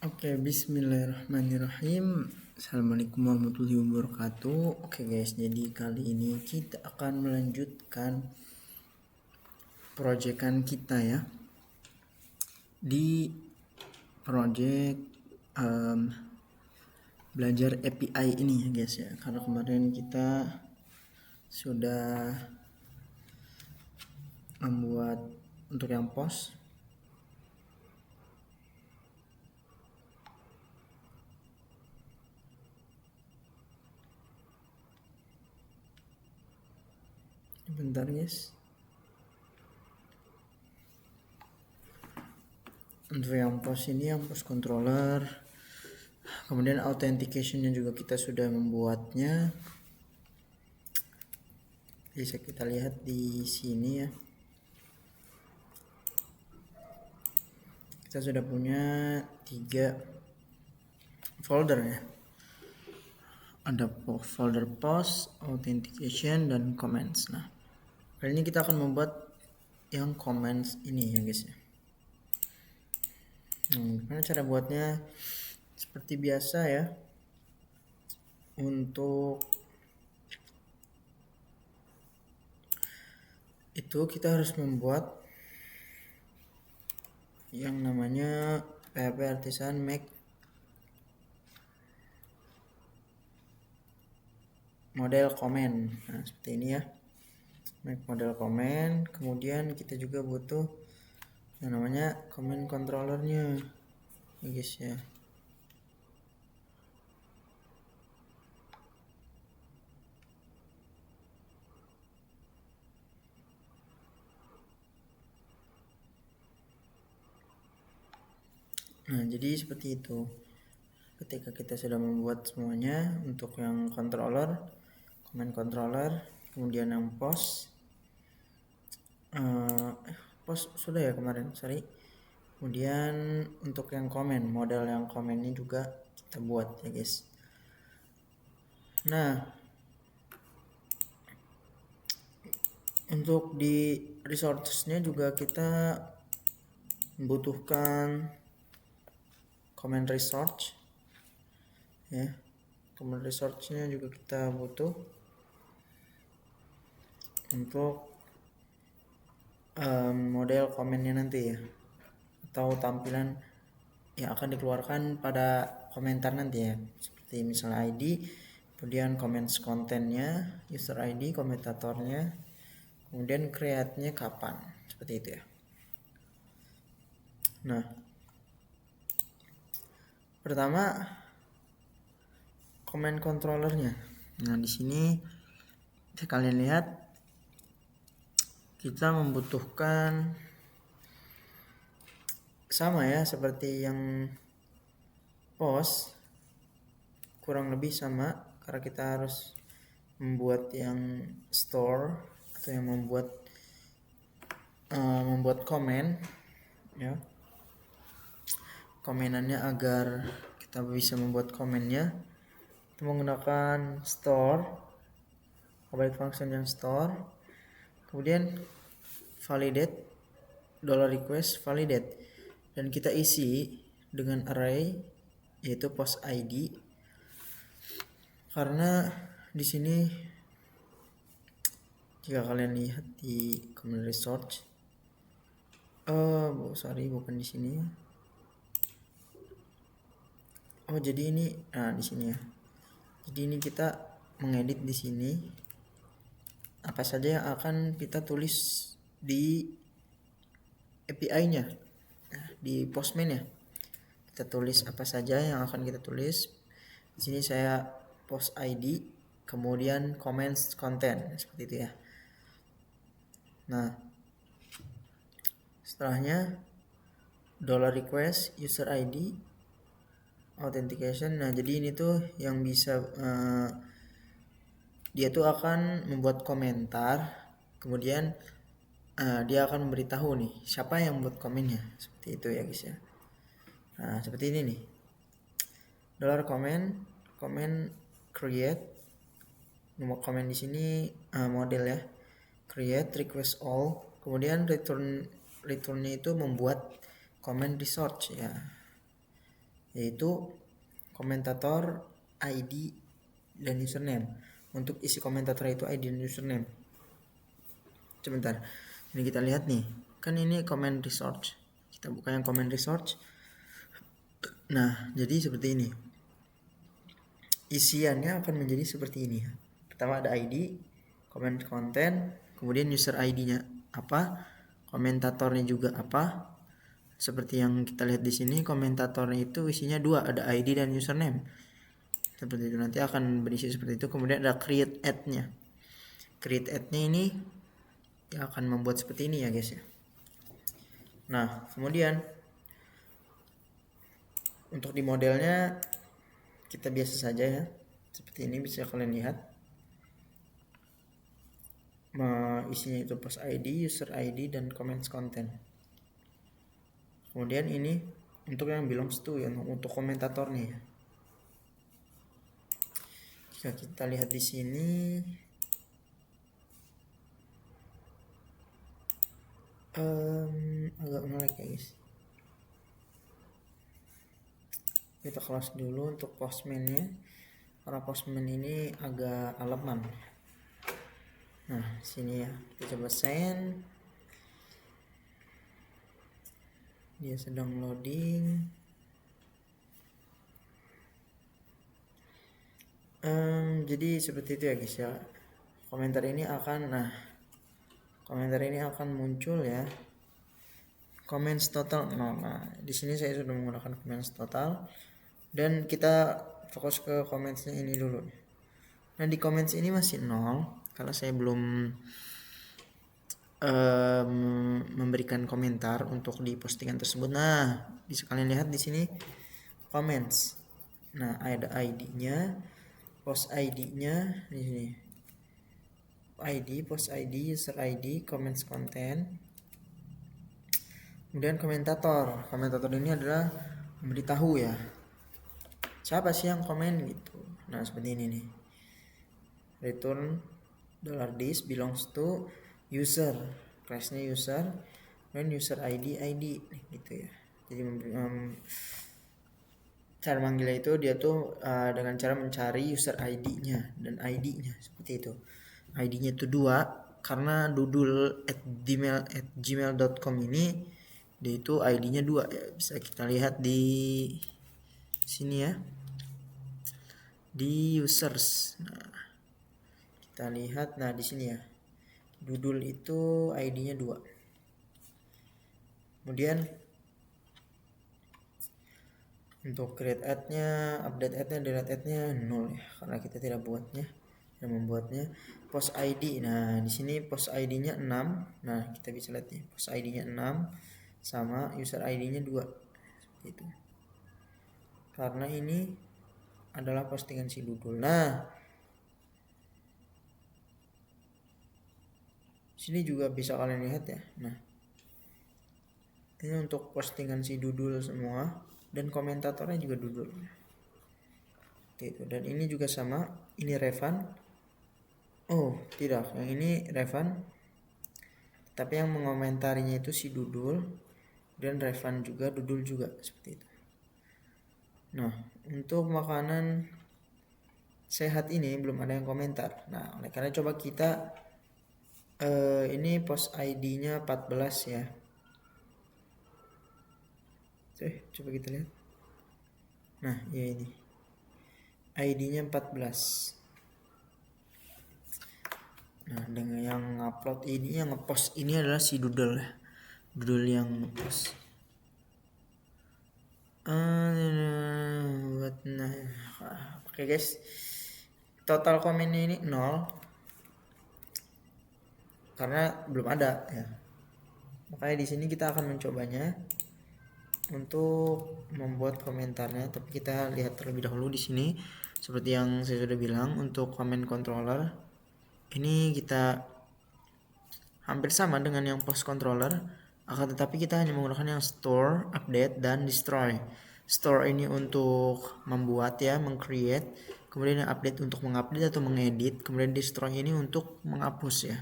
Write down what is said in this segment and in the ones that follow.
Oke, bismillahirrahmanirrahim. Assalamualaikum warahmatullahi wabarakatuh. Oke guys, jadi kali ini kita akan melanjutkan proyekan kita ya. Di project belajar API ini ya guys ya. Karena kemarin kita sudah membuat untuk yang post. Bentar guys. Untuk yang post ini, yang post controller, kemudian authentication-nya juga kita sudah membuatnya. Bisa kita lihat di sini ya. Kita sudah punya 3 folder ya. Ada folder post, authentication, dan comments. Nah, kali ini kita akan membuat yang comments ini ya guys ya. Gimana cara buatnya? Seperti biasa ya. Untuk itu kita harus membuat yang namanya PHP Artisan Make model comment. Nah, seperti ini ya. Make model comment. Kemudian kita juga butuh yang namanya comment controllernya ya guys ya. Nah, jadi seperti itu. Ketika kita sudah membuat semuanya untuk yang controller, comment controller, kemudian yang post, post sudah ya kemarin, sorry. Kemudian untuk yang comment, model yang comment ini juga kita buat ya guys. Nah, untuk di resources-nya juga kita membutuhkan comment resource ya. Comment resource-nya juga kita butuh untuk model komennya nanti ya, atau tampilan yang akan dikeluarkan pada komentar nanti ya, seperti misalnya ID, kemudian comments kontennya, user ID, komentatornya, kemudian create-nya kapan, seperti itu ya. Nah, pertama comment controllernya. Nah, di sini kalian lihat kita membutuhkan sama ya seperti yang post, kurang lebih sama, karena kita harus membuat yang store atau yang membuat komen ya. Komenannya agar kita bisa membuat komennya, kita menggunakan store, object function yang store, kemudian validate $request validate, dan kita isi dengan array yaitu post ID, karena di sini jika kalian lihat di comment resource, sorry bukan di sini. Oh, jadi ini di sini ya. Jadi ini kita mengedit di sini apa saja yang akan kita tulis di API-nya, di Postman ya. Kita tulis apa saja yang akan kita tulis. Di sini saya post ID, kemudian comments content, seperti itu ya. Nah, setelahnya $request user ID authentication. Nah, jadi ini tuh yang bisa dia tuh akan membuat komentar, kemudian dia akan memberitahu nih siapa yang membuat komennya, seperti itu ya guys ya. Nah, seperti ini nih. comment create, nomor komen di sini model ya, create request all, kemudian returnnya itu membuat comment resource ya. yaitu komentator ID dan username. Untuk isi komentator itu ID dan username. Sebentar, ini kita lihat nih, kan ini comment research, kita buka yang comment research. Nah, jadi seperti ini isiannya akan menjadi seperti ini. Pertama ada ID, comment content, kemudian user ID-nya apa, komentatornya juga apa. Seperti yang kita lihat di sini, komentatornya itu isinya dua, ada ID dan username. Seperti itu, nanti akan berisi seperti itu. Kemudian ada create ad-nya. Create ad-nya ini yang akan membuat seperti ini ya guys ya. Nah, kemudian untuk di modelnya kita biasa saja ya. Seperti ini bisa kalian lihat. Isinya itu post ID, user ID, dan comments content. Kemudian ini untuk yang belongs to ya, untuk komentatornya ya. Jika kita lihat di sini, agak ngelag ya guys. Kita close dulu untuk postman-nya, karena postman ini agak aleman. Nah, sini ya, kita coba send. Dia sedang loading. Jadi seperti itu ya guys ya. Komentar ini akan muncul ya. Comments total 0. Nah, di sini saya sudah menggunakan comments total dan kita fokus ke comments-nya ini dulu. Nah, di comments ini masih 0 karena saya belum memberikan komentar untuk di postingan tersebut. Nah, bisa kalian lihat di sini comments. Nah, ada ID-nya, post ID-nya di sini. ID, post ID, user ID, comments content. Kemudian komentator. Komentator ini adalah memberitahu ya. Siapa sih yang komen gitu. Nah, seperti ini nih. Return $this belongs to user, class-nya user, dan user ID gitu ya. Jadi cara manggilnya itu dia tuh dengan cara mencari user ID-nya dan ID-nya seperti itu. ID-nya itu 2 karena dudul@gmail.com ini dia itu ID-nya 2 ya. Bisa kita lihat di sini ya. Di users. Nah, kita lihat di sini ya. Dudul itu ID-nya 2. Kemudian untuk create ad-nya, update ad-nya, delete ad-nya 0 ya, karena kita tidak membuatnya. Post ID. Nah, di sini post ID-nya 6. Nah, kita bisa lihat nih, post ID-nya 6 sama user ID-nya 2. Seperti itu. Karena ini adalah postingan si Dudul. Nah, sini juga bisa kalian lihat ya. Nah, ini untuk postingan si Dudul semua dan komentatornya juga Dudul. Itu. Dan ini juga sama, ini Revan. Oh, tidak, yang ini Revan. Tapi yang mengomentarinya itu si Dudul dan Revan juga, Dudul juga seperti itu. Nah, untuk makanan sehat ini belum ada yang komentar. Nah, oleh karena coba kita ini post ID-nya 14 ya. Coba kita lihat. Nah, ya ini. ID-nya 14. Nah, dengan yang upload ini, yang ngepost ini adalah si Dudul. Dudul yang ngepost. Oke guys. Total komennya ini 0. Karena belum ada ya. Makanya di sini kita akan mencobanya untuk membuat komentarnya, tapi kita lihat terlebih dahulu di sini. Seperti yang saya sudah bilang, untuk comment controller ini kita hampir sama dengan yang post controller, akan tetapi kita hanya menggunakan yang store, update, dan destroy. Store ini untuk membuat ya, meng-create, kemudian yang update untuk mengupdate atau mengedit, kemudian destroy ini untuk menghapus ya.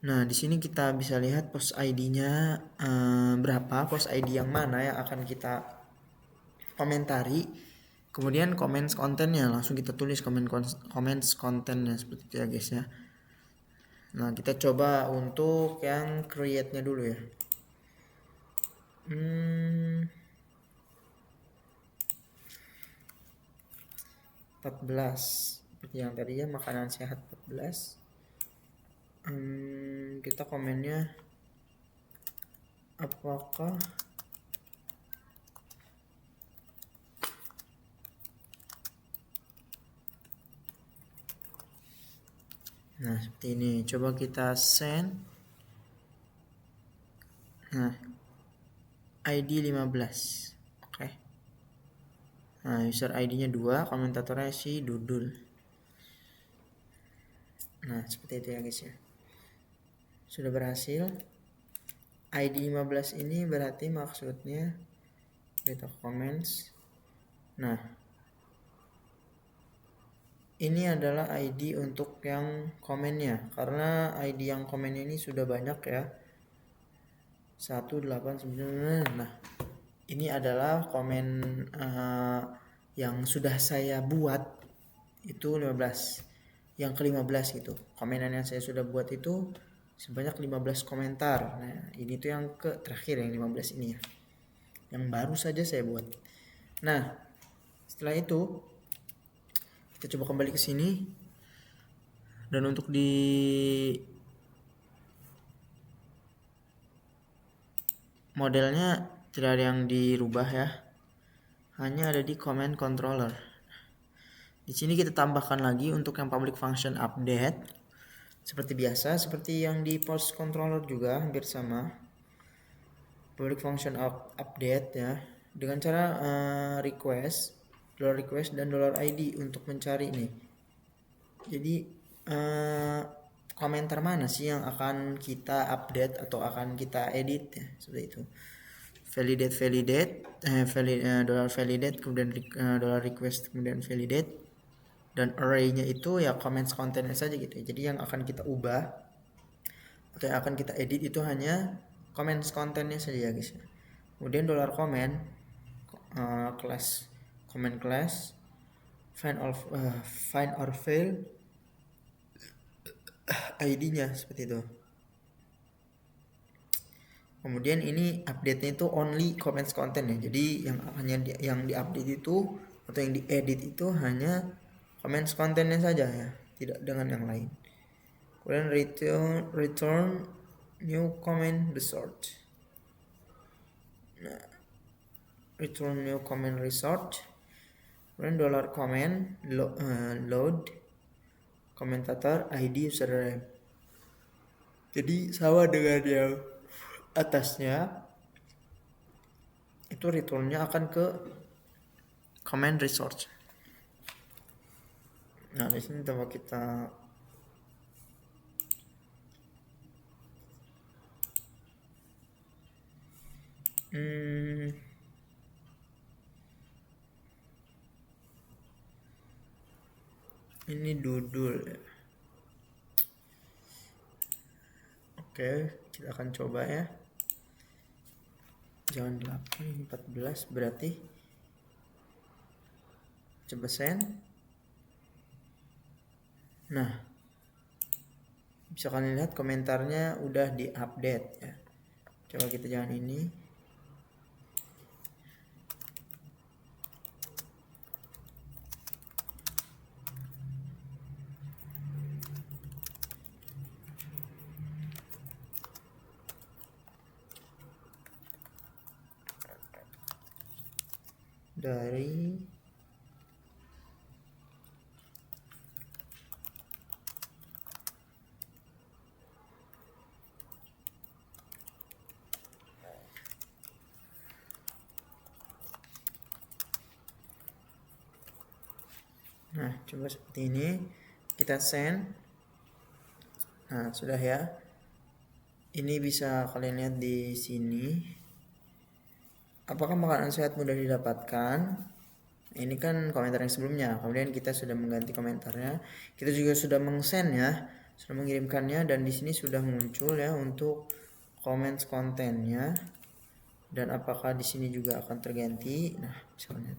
Nah, di sini kita bisa lihat post ID-nya berapa, post ID yang mana yang akan kita komentari, kemudian comments kontennya langsung kita tulis comments kontennya seperti itu ya guys ya. Nah kita coba untuk yang create-nya dulu ya. 14 seperti yang tadi ya, makanan sehat 14. Kita komennya apakah nah seperti ini, coba kita send. Nah ID 15. Oke. Nah user ID nya 2, komentatornya si Dudul. Nah seperti itu ya guys ya, sudah berhasil. ID 15 ini berarti maksudnya kita comments. Nah ini adalah ID untuk yang komennya, karena ID yang komennya ini sudah banyak ya, 189. Nah ini adalah komen yang sudah saya buat itu 15. Yang ke-15 gitu, komenan yang saya sudah buat itu sebanyak 15 komentar. Nah ini tuh yang terakhir yang 15 ini ya, yang baru saja saya buat. Nah setelah itu kita coba kembali ke sini, dan untuk di modelnya tidak ada yang dirubah ya, hanya ada di comment controller. Di sini kita tambahkan lagi untuk yang public function update seperti biasa, seperti yang di post controller juga hampir sama. Public function update ya, dengan cara request dan $id untuk mencari nih. Jadi komentar mana sih yang akan kita update atau akan kita edit ya, seperti itu. Validate $validate kemudian $request kemudian validate, dan array-nya itu ya comments kontennya saja gitu. Jadi yang akan kita ubah atau yang akan kita edit itu hanya comments kontennya saja ya guys. Kemudian $comment class comment class find or fail ID-nya seperti itu. Kemudian ini update-nya itu only comments content ya. Jadi yang diupdate itu atau yang diedit itu hanya comments kontennya saja ya, tidak dengan yang lain. Kemudian return new comment result. Nah, return new comment result. Kemudian $comment load komentator ID username. Jadi sama dengan yang atasnya, itu returnnya akan ke comment result. Nah di sini coba kita ini Dudul ya. Oke, kita akan coba ya. Jangan 8, 14 berarti. Coba send. Nah, bisa kalian lihat komentarnya udah diupdate ya. Coba kita jangan ini. Dari nah coba seperti ini kita send. Nah sudah ya, ini bisa kalian lihat di sini. Apakah makanan sehat mudah didapatkan? Ini kan komentar yang sebelumnya. Kemudian kita sudah mengganti komentarnya. Kita juga sudah meng-send ya, sudah mengirimkannya, dan di sini sudah muncul ya untuk comments kontennya. Dan apakah di sini juga akan terganti? Nah, misalnya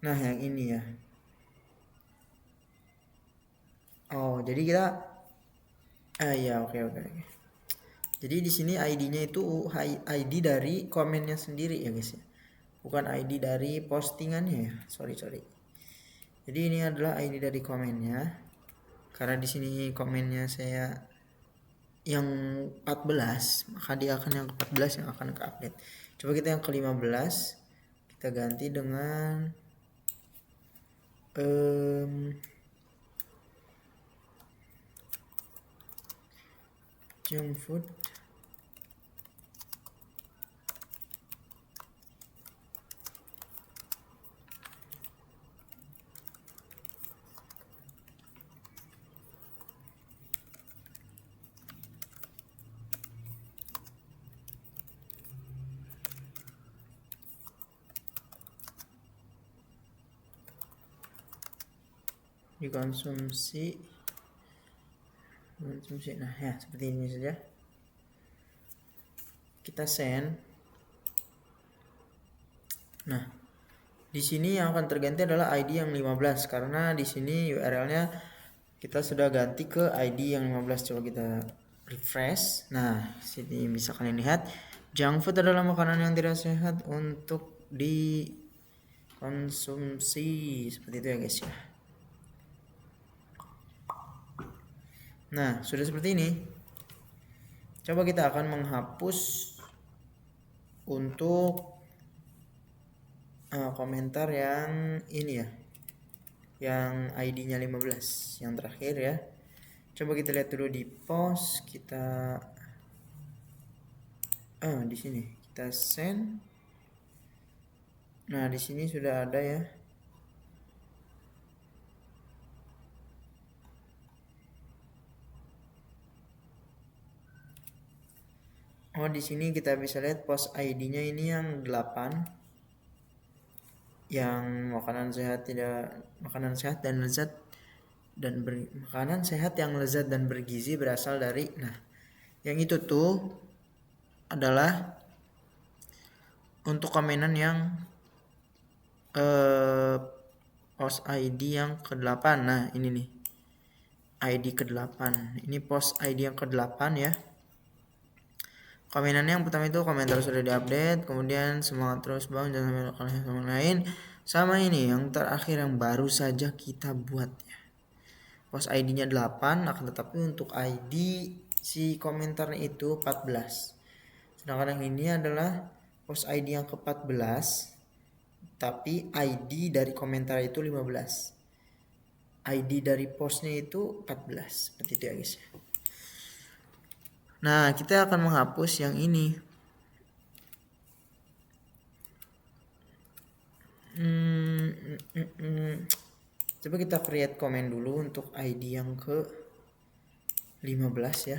nah yang ini ya. Oh, jadi kita ya oke. Jadi di sini ID-nya itu ID dari komennya sendiri ya guys ya. Bukan ID dari postingannya ya. Sorry. Jadi ini adalah ID dari komennya. Karena di sini komennya saya yang 14, maka dia akan yang ke-14 yang akan ke-update. Coba kita yang ke-15 kita ganti dengan junk food. Dikonsumsi. Nah ya seperti ini saja. Kita send. Nah, di sini yang akan terganti adalah ID yang 15 karena di sini URL-nya kita sudah ganti ke ID yang 15. Coba kita refresh. Nah, sini bisa kalian lihat, junk food adalah makanan yang tidak sehat untuk dikonsumsi. Seperti itu ya guys ya. Nah, sudah seperti ini. Coba kita akan menghapus untuk komentar yang ini ya, yang ID-nya 15 yang terakhir ya. Coba kita lihat dulu di post, kita di sini kita send. Nah, di sini sudah ada ya. Oh, di sini kita bisa lihat post ID-nya ini yang 8. Yang makanan sehat dan lezat dan makanan sehat yang lezat dan bergizi berasal dari, nah yang itu tuh adalah untuk komenan yang post ID yang ke-8. Nah ini nih ID ke-8, ini post ID yang ke-8 ya. Komenannya yang pertama itu komentar sudah diupdate, kemudian semangat terus bang, jangan sampai kalah sama lain. Sama ini yang terakhir yang baru saja kita buat ya. Post ID-nya 8, akan tetapi untuk ID si komentarnya itu 14. Sedangkan yang ini adalah post ID yang ke-14, tapi ID dari komentar itu 15. ID dari postnya itu 14. Seperti itu ya guys. Nah, kita akan menghapus yang ini. Coba kita create comment dulu untuk ID yang ke 15 ya.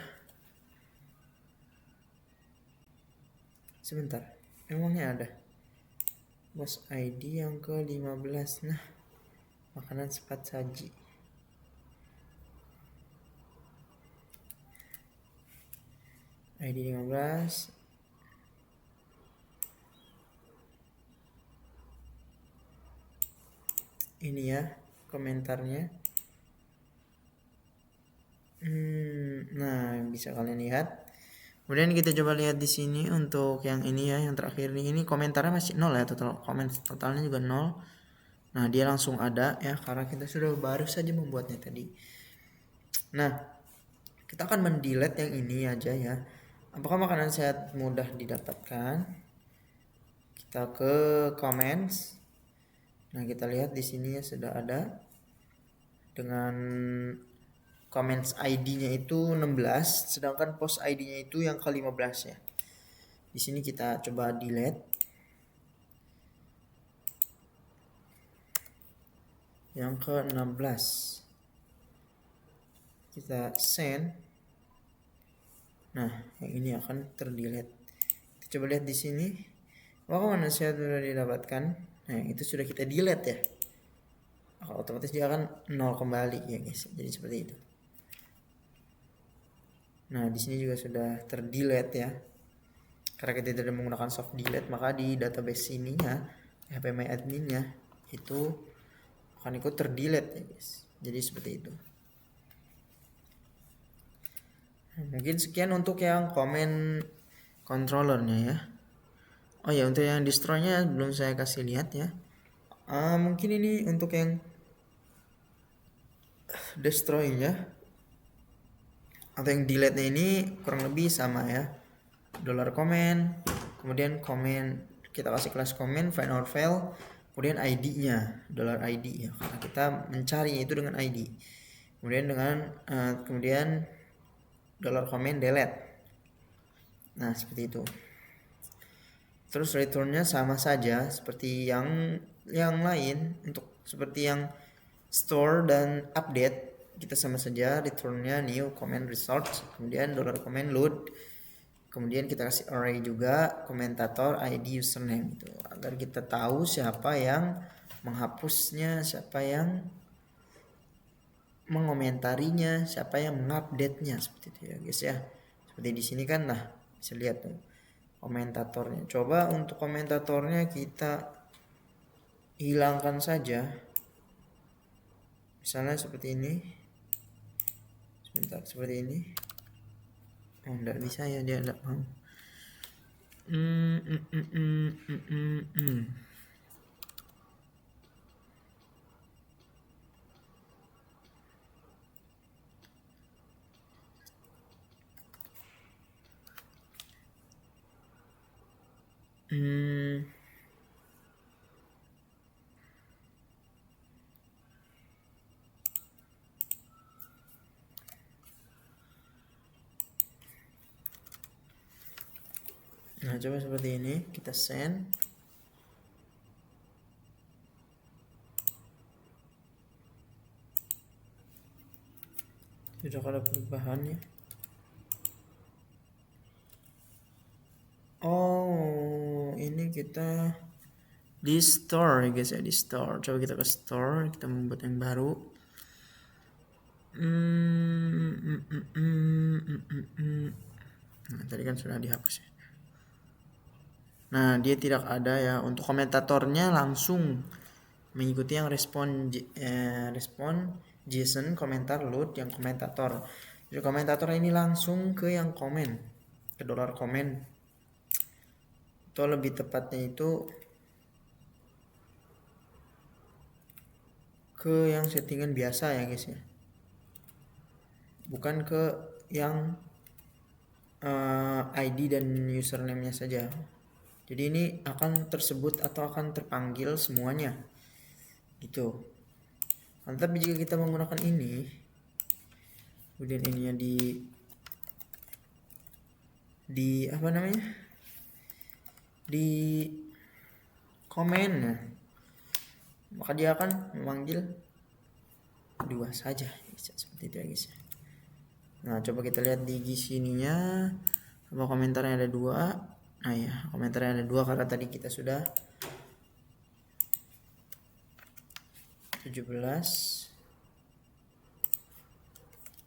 Sebentar, emangnya ada post ID yang ke 15. Nah, makanan cepat saji. ID 15. Ini ya komentarnya. Nah, bisa kalian lihat. Kemudian kita coba lihat di sini untuk yang ini ya, yang terakhir ini komentarnya masih 0 ya, totalnya juga 0. Nah, dia langsung ada ya karena kita sudah baru saja membuatnya tadi. Nah, kita akan mendelete yang ini aja ya. Apakah makanan sehat mudah didapatkan? Kita ke comments. Nah, kita lihat di sini ya sudah ada dengan comments ID-nya itu 16, sedangkan post ID-nya itu yang ke-15 ya. Di sini kita coba delete. Yang ke-16. Kita send. Nah, yang ini akan terdelete. Kita coba lihat di sini. Makanan sehat sudah didapatkan. Nah, itu sudah kita delete ya. Otomatis dia akan 0 kembali ya guys. Jadi seperti itu. Nah di sini juga sudah terdelete ya, karena kita tidak menggunakan soft delete, maka di database ininya phpMyAdmin-nya itu akan ikut terdelete ya guys. Jadi seperti itu. Mungkin sekian untuk yang komen controllernya ya. Oh ya, untuk yang destroy-nya belum saya kasih lihat ya. Mungkin ini untuk yang destroy-nya atau yang delete-nya ini kurang lebih sama ya. $comment, kemudian comment, kita kasih kelas comment find or file, kemudian ID-nya $ID ya, karena kita mencari itu dengan ID. Kemudian dengan kemudian $comment delete. Nah seperti itu. Terus return-nya sama saja seperti yang lain. Untuk seperti yang store dan update, kita sama saja return-nya new comment result, kemudian $comment load, kemudian kita kasih array juga komentator ID username itu, agar kita tahu siapa yang menghapusnya, siapa yang mengomentarinya, siapa yang mengupdate-nya, seperti itu ya guys ya. Seperti di sini kan, nah bisa lihat tuh komentatornya. Coba untuk komentatornya kita hilangkan saja, misalnya seperti ini. Sebentar, seperti ini. Oh enggak bisa ya, dia enggak mau. Nah coba seperti ini, kita send. Sudah ada perubahannya. Oh ini kita di store ya guys ya, di store. Coba kita ke store, kita membuat yang baru. Nah, tadi kan sudah dihapus ya. Nah dia tidak ada ya. Untuk komentatornya langsung mengikuti yang respon JSON komentar load yang komentator. Jadi komentator ini langsung ke yang komen, ke $comment. Atau lebih tepatnya itu ke yang settingan biasa ya guys ya, bukan ke yang ID dan username-nya saja. Jadi ini akan tersebut atau akan terpanggil semuanya gitu. Tapi jika kita menggunakan ini, kemudian ininya di apa namanya, di komen, maka dia akan memanggil dua saja, seperti itu ya guys. Nah coba kita lihat di sininya, apa komentarnya ada dua. Nah ya, komentarnya ada dua karena tadi kita sudah 17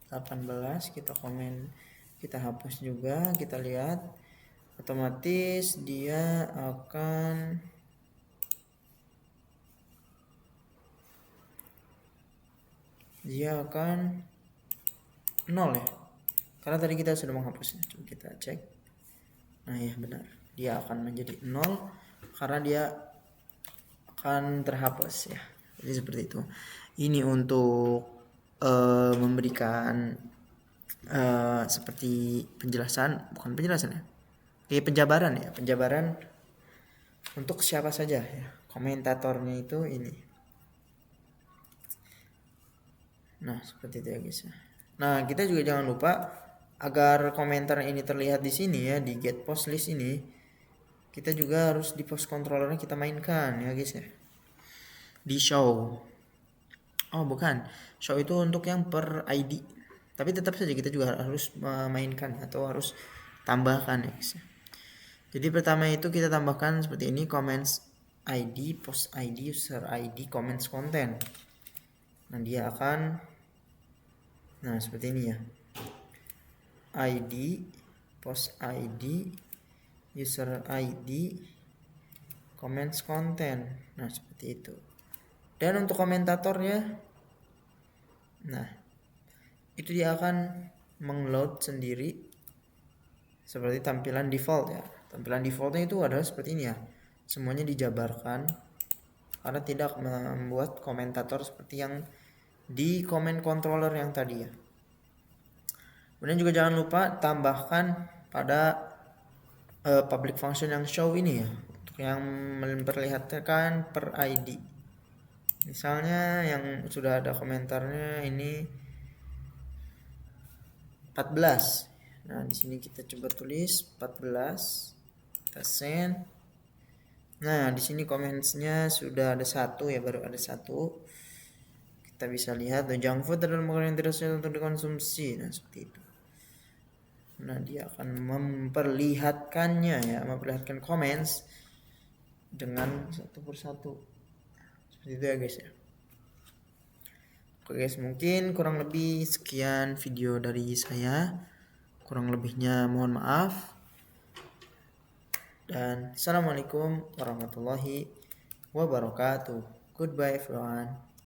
18 kita komen, kita hapus juga. Kita lihat otomatis dia akan nol ya, karena tadi kita sudah menghapusnya. Coba kita cek. Nah ya benar, dia akan menjadi 0 karena dia akan terhapus ya. Jadi seperti itu. Ini untuk memberikan seperti penjelasan, bukan penjelasan ya, kayak penjabaran untuk siapa saja ya komentatornya itu ini. Nah seperti itu ya guys. Nah kita juga jangan lupa, agar komentar ini terlihat di sini ya, di get post list ini, kita juga harus di post controllernya kita mainkan ya guys ya, di show. Oh bukan, show itu untuk yang per ID, tapi tetap saja kita juga harus memainkan atau harus tambahkan ya guys. Jadi pertama itu kita tambahkan seperti ini, comments ID, post ID, user ID, comments content. Nah dia akan, nah seperti ini ya. ID, post ID, user ID, comments content. Nah, seperti itu. Dan untuk komentatornya, nah itu dia akan mengload sendiri seperti tampilan default ya. Tampilan defaultnya itu adalah seperti ini ya. Semuanya dijabarkan karena tidak membuat komentator seperti yang di comment controller yang tadi ya. Kemudian juga jangan lupa tambahkan pada public function yang show ini ya, untuk yang memperlihatkan per ID. Misalnya yang sudah ada komentarnya ini 14. Nah, di sini kita coba tulis 14. Kita send. Nah, di sini comments-nya sudah ada satu ya, baru ada satu. Kita bisa lihat junk food adalah makanan yang tidak sehat untuk dikonsumsi. Nah, seperti itu. Nah, dia akan memperlihatkannya ya, memperlihatkan comments dengan satu persatu. Seperti itu ya guys ya. Oke guys, mungkin kurang lebih sekian video dari saya. Kurang lebihnya mohon maaf. Dan assalamualaikum warahmatullahi wabarakatuh. Goodbye everyone.